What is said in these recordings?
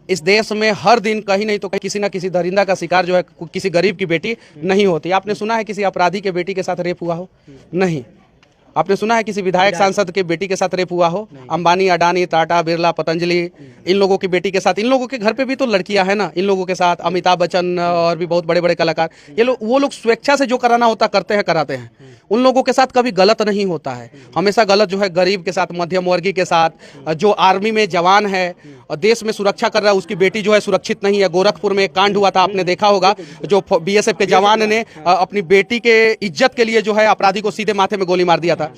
इस देश में हर दिन कहीं नहीं तो कहीं किसी ना किसी दरिंदा का शिकार जो है किसी गरीब की बेटी नहीं होती। आपने सुना है किसी अपराधी के बेटी के साथ रेप हुआ हो? नहीं। आपने सुना है किसी विधायक सांसद के बेटी के साथ रेप हुआ हो? अंबानी, अडानी, टाटा, बिरला, पतंजलि, इन लोगों की बेटी के साथ, इन लोगों के घर पे भी तो लड़कियां हैं ना, इन लोगों के साथ अमिताभ बच्चन और भी बहुत बड़े बड़े कलाकार, ये लोग वो लोग स्वेच्छा से जो कराना होता करते हैं, कराते हैं। उन लोगों के साथ कभी गलत नहीं होता है। हमेशा गलत जो है गरीब के साथ, मध्यम वर्गीय के साथ, जो आर्मी में जवान है और देश में सुरक्षा कर रहा है, उसकी बेटी जो है सुरक्षित नहीं है। गोरखपुर में एक कांड हुआ था, आपने देखा होगा, जो बीएसएफ के जवान ने अपनी बेटी के इज्जत के लिए जो है अपराधी को सीधे माथे में गोली मार दिया था।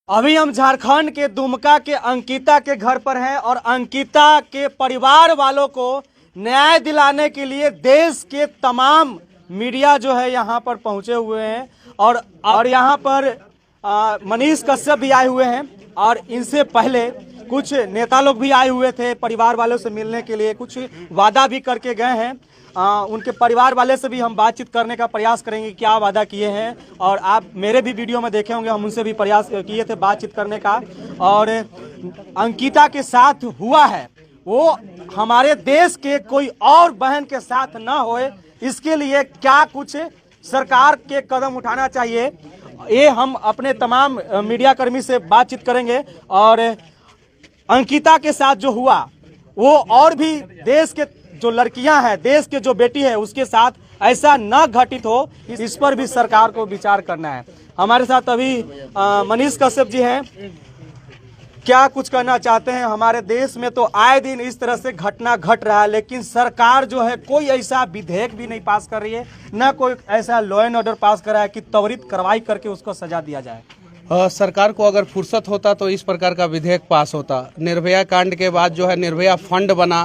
अभी हम झारखंड के दुमका के अंकिता के घर पर हैं और अंकिता के परिवार वालों को न्याय दिलाने के लिए देश के तमाम मीडिया जो है यहाँ पर पहुँचे हुए हैं और यहाँ पर मनीष कश्यप भी आए हुए हैं और इनसे पहले कुछ नेता लोग भी आए हुए थे परिवार वालों से मिलने के लिए, कुछ वादा भी करके गए हैं। उनके परिवार वाले से भी हम बातचीत करने का प्रयास करेंगे, क्या वादा किए हैं। और आप मेरे भी वीडियो में देखे होंगे, हम उनसे भी प्रयास किए थे बातचीत करने का। और अंकिता के साथ हुआ है वो हमारे देश के कोई और बहन के साथ ना होए, इसके लिए क्या कुछ सरकार के कदम उठाना चाहिए, ये हम अपने तमाम मीडिया कर्मी से बातचीत करेंगे। और अंकिता के साथ जो हुआ वो और भी देश के जो लड़कियां हैं, देश के जो बेटी है, उसके साथ ऐसा न घटित हो, इस पर भी सरकार को विचार करना है। हमारे साथ अभी मनीष कश्यप जी हैं, क्या कुछ करना चाहते हैं? हमारे देश में तो आए दिन इस तरह से घटना घट रहा है, लेकिन सरकार जो है कोई ऐसा विधेयक भी नहीं पास कर रही है, न कोई ऐसा लॉ एंड ऑर्डर पास कर रहा है कि त्वरित कार्रवाई करके उसको सजा दिया जाए। सरकार को अगर फुर्सत होता तो इस प्रकार का विधेयक पास होता। निर्भया कांड के बाद जो है निर्भया फंड बना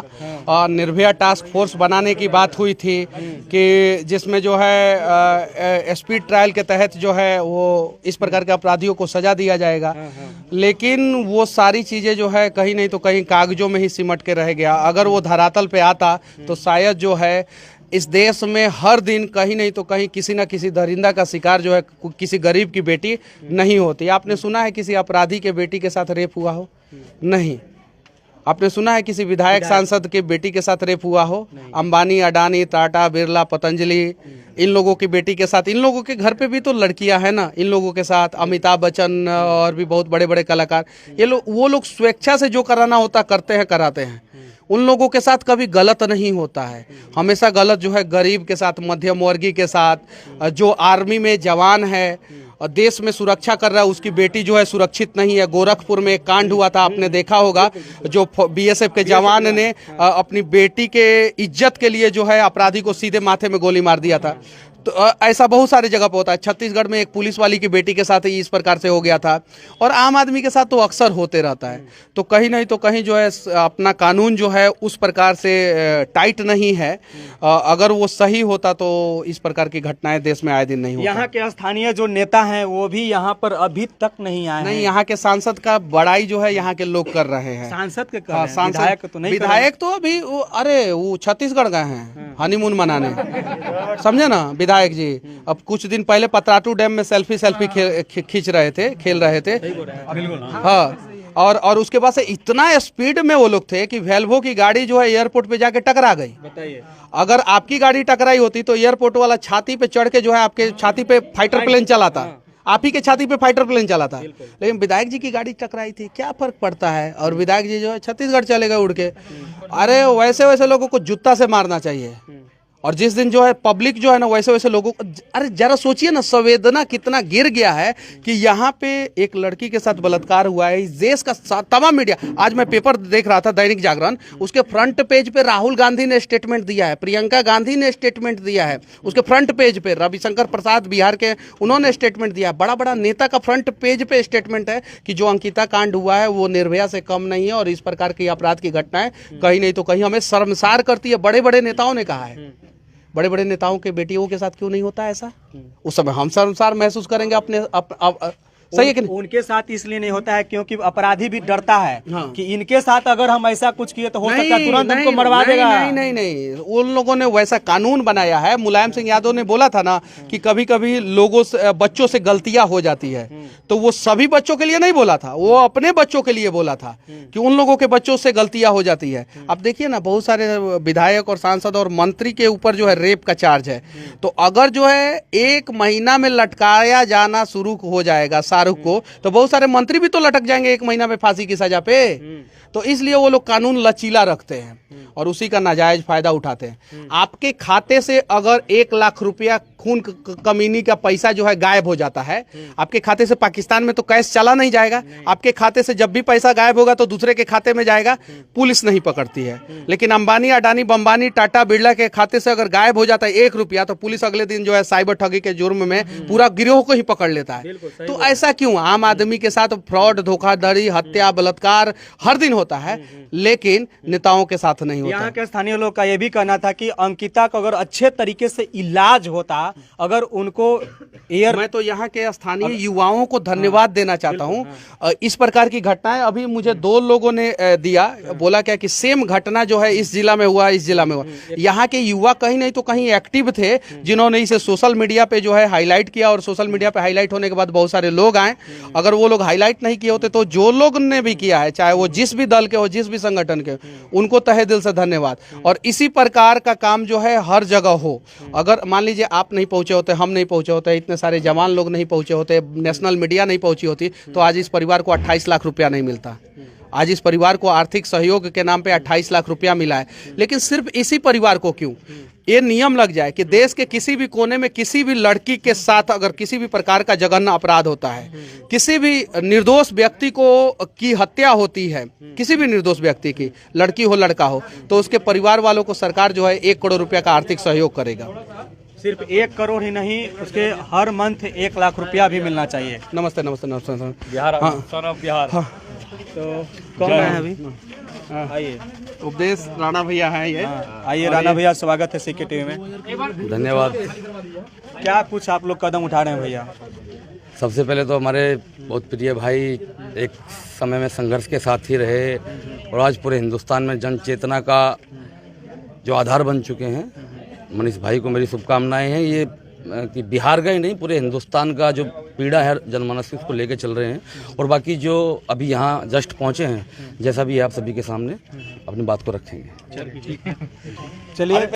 और निर्भया टास्क फोर्स बनाने की बात हुई थी कि जिसमें जो है स्पीड ट्रायल के तहत जो है वो इस प्रकार के अपराधियों को सजा दिया जाएगा। लेकिन वो सारी चीज़ें जो है कहीं नहीं तो कहीं कागजों में ही सिमट के रह गया। अगर वो धरातल पे आता तो शायद जो है इस देश में हर दिन कहीं नहीं तो कहीं किसी ना किसी दरिंदा का शिकार जो है किसी गरीब की बेटी नहीं होती। आपने सुना है किसी अपराधी के बेटी के साथ रेप हुआ हो? नहीं। आपने सुना है किसी विधायक सांसद के बेटी के साथ रेप हुआ हो? अंबानी, अडानी, टाटा, बिरला, पतंजलि, इन लोगों की बेटी के साथ, इन लोगों के घर पे भी तो लड़कियां हैं ना, इन लोगों के साथ अमिताभ बच्चन और भी बहुत बड़े बड़े कलाकार, ये लोग वो लोग स्वेच्छा से जो कराना होता करते हैं, कराते हैं। उन लोगों के साथ कभी गलत नहीं होता है। हमेशा गलत जो है गरीब के साथ, मध्यम वर्गीय के साथ, जो आर्मी में जवान है और देश में सुरक्षा कर रहा है, उसकी बेटी जो है सुरक्षित नहीं है। गोरखपुर में एक कांड हुआ था, आपने देखा होगा, जो बीएसएफ के जवान ने अपनी बेटी के इज्जत के लिए जो है अपराधी को सीधे माथे में गोली मार दिया था। तो ऐसा बहुत सारी जगह पर होता है। छत्तीसगढ़ में एक पुलिस वाली की बेटी के साथ ही इस प्रकार से हो गया था और आम आदमी के साथ तो अक्सर होते रहता है। तो कहीं नहीं तो कहीं जो है अपना कानून जो है उस प्रकार से टाइट नहीं है। अगर वो सही होता तो इस प्रकार की घटनाएं देश में आए दिन नहीं होती। यहाँ के स्थानीय जो नेता हैं वो भी यहाँ पर अभी तक नहीं आए। नहीं, यहाँ के सांसद का बड़ाई जो है यहाँ के लोग कर रहे हैं। सांसद के विधायक तो नहीं, विधायक तो अभी अरे वो छत्तीसगढ़ गए हैं हनीमून मनाने, समझे ना विधायक जी। अब कुछ दिन पहले पतराटू डैम में सेल्फी खींच रहे थे, खेल रहे थे। हाँ, और उसके बाद से इतना स्पीड में वो लोग थे कि वेल्वो की गाड़ी जो है एयरपोर्ट पे जाके टकरा गई। बताइए, अगर आपकी गाड़ी टकराई होती तो एयरपोर्ट वाला छाती पे चढ़ के जो है आपके छाती पे फाइटर प्लेन चलाता, आप ही के छाती पे फाइटर प्लेन चला था। लेकिन विधायक जी की गाड़ी टकराई थी, क्या फर्क पड़ता है। और विधायक जी जो है छत्तीसगढ़ चले गए उड़ के। अरे वैसे लोगों को जूता से मारना चाहिए। और जिस दिन जो है पब्लिक जो है ना वैसे लोगों को, अरे जरा सोचिए ना, संवेदना कितना गिर गया है कि यहाँ पे एक लड़की के साथ बलात्कार हुआ है। इस देश का तमाम मीडिया, आज मैं पेपर देख रहा था दैनिक जागरण, उसके फ्रंट पेज पे राहुल गांधी ने स्टेटमेंट दिया है, प्रियंका गांधी ने स्टेटमेंट दिया है, उसके फ्रंट पेज पे रविशंकर प्रसाद बिहार के, उन्होंने स्टेटमेंट दिया। बड़ा बड़ा नेता का फ्रंट पेज पे स्टेटमेंट है कि जो अंकिता कांड हुआ है वो निर्भया से कम नहीं है और इस प्रकार की अपराध की घटनाएं कहीं नहीं तो कहीं हमें शर्मसार करती है। बड़े बड़े नेताओं ने कहा है, बड़े बड़े नेताओं के बेटियों के साथ क्यों नहीं होता ऐसा? उस समय हम शर्मसार महसूस करेंगे अपने सही है कि नहीं? उनके साथ इसलिए नहीं होता है क्योंकि अपराधी भी डरता है हाँ। कि इनके साथ अगर हम ऐसा कुछ किए तो हो सकता है तुरंत हमको मरवा नहीं, देगा। नहीं नहीं नहीं, उन लोगों ने वैसा कानून बनाया है। मुलायम सिंह यादव ने बोला था ना कि कभी कभी लोगों से, बच्चों से गलतियां हो जाती है, तो वो सभी बच्चों के लिए नहीं बोला था, वो अपने बच्चों के लिए बोला था कि उन लोगों के बच्चों से गलतियां हो जाती है। अब देखिए ना, बहुत सारे विधायक और सांसद और मंत्री के ऊपर जो है रेप का चार्ज है, तो अगर जो है 1 महीना में लटकाया जाना शुरू हो जाएगा शाहरुख को, तो बहुत सारे मंत्री भी तो लटक जाएंगे 1 महीना में फांसी की सजा पे। तो इसलिए वो लोग कानून लचीला रखते हैं और उसी का नाजायज फायदा उठाते हैं। आपके खाते से अगर 1 लाख रुपया खून कमीनी का पैसा जो है गायब हो जाता है, आपके खाते से पाकिस्तान में तो कैश चला नहीं जाएगा, आपके खाते से जब भी पैसा गायब होगा तो दूसरे के खाते में जाएगा, पुलिस नहीं पकड़ती है। लेकिन अंबानी, अडानी, बम्बानी, टाटा, बिरला के खाते से अगर गायब हो जाता है 1 रुपया, तो पुलिस अगले दिन जो है साइबर ठगी के जुर्म में पूरा गिरोह को ही पकड़ लेता है। तो ऐसा क्यों? आम आदमी के साथ फ्रॉड, धोखाधड़ी, हत्या, बलात्कार हर दिन होता है, लेकिन नेताओं के साथ नहीं होता। यहाँ के स्थानीय लोग का यह भी कहना था कि अंकिता का अगर अच्छे तरीके से इलाज होता, अगर उनको मैं तो यहाँ के स्थानीय युवाओं को धन्यवाद देना चाहता हूँ। इस प्रकार की घटनाएं अभी मुझे 2 लोगों ने दिया, बोला क्या कि सेम घटना जो है इस जिला में हुआ, इस जिला में हुआ। यहाँ के युवा कहीं नहीं तो कहीं एक्टिव थे, जिन्होंने इसे सोशल मीडिया पे जो है हाईलाइट किया, और सोशल मीडिया पे हाईलाइट होने के बाद बहुत सारे लोग आए। अगर वो लोग हाईलाइट नहीं किए होते तो जो लोग ने भी किया है, चाहे वो जिस भी दल के हो, जिस भी संगठन के, उनको तहे दिल से धन्यवाद। और इसी प्रकार का काम जो है हर जगह हो। अगर मान लीजिए आप नहीं पहुंचे होते, हम नहीं पहुंचे होते, इतने सारे जवान लोग नहीं पहुंचे होते, नेशनल मीडिया नहीं पहुंची होती, तो आज इस परिवार को 28 लाख रुपया नहीं मिलता। आज इस परिवार को आर्थिक सहयोग के नाम पे 28 लाख रुपया मिला है। लेकिन सिर्फ इसी परिवार को क्यों? ये नियम लग जाए कि देश के किसी भी कोने में किसी भी लड़की के साथ अगर किसी भी प्रकार का जघन्य अपराध होता है, किसी भी निर्दोष व्यक्ति को की हत्या होती है, किसी भी निर्दोष व्यक्ति की, लड़की हो लड़का हो, तो उसके परिवार वालों को सरकार जो है 1 करोड़ रुपया का आर्थिक सहयोग करेगा। सिर्फ 1 करोड़ ही नहीं, उसके हर मंथ 1 लाख रुपया भी मिलना चाहिए। नमस्ते नमस्ते नमस्ते। बिहार, हाँ। बिहार। हाँ। तो कौन है अभी? आइए, उपदेश राणा भैया हैं ये। आइए राणा भैया, स्वागत है सीके टीवी में। धन्यवाद। क्या कुछ आप लोग कदम उठा रहे हैं भैया? सबसे पहले तो हमारे बहुत प्रिय भाई एक समय में संघर्ष के साथ ही रहे और आज पूरे हिंदुस्तान में जन चेतना का जो आधार बन चुके हैं, मनीष भाई को मेरी शुभकामनाएं हैं। ये कि बिहार का ही नहीं, पूरे हिंदुस्तान का जो पीड़ा है जनमानस की, उसको लेके चल रहे हैं। और बाकी जो अभी यहाँ जस्ट पहुँचे हैं, जैसा भी आप सभी के सामने अपनी बात को रखेंगे। चलिए।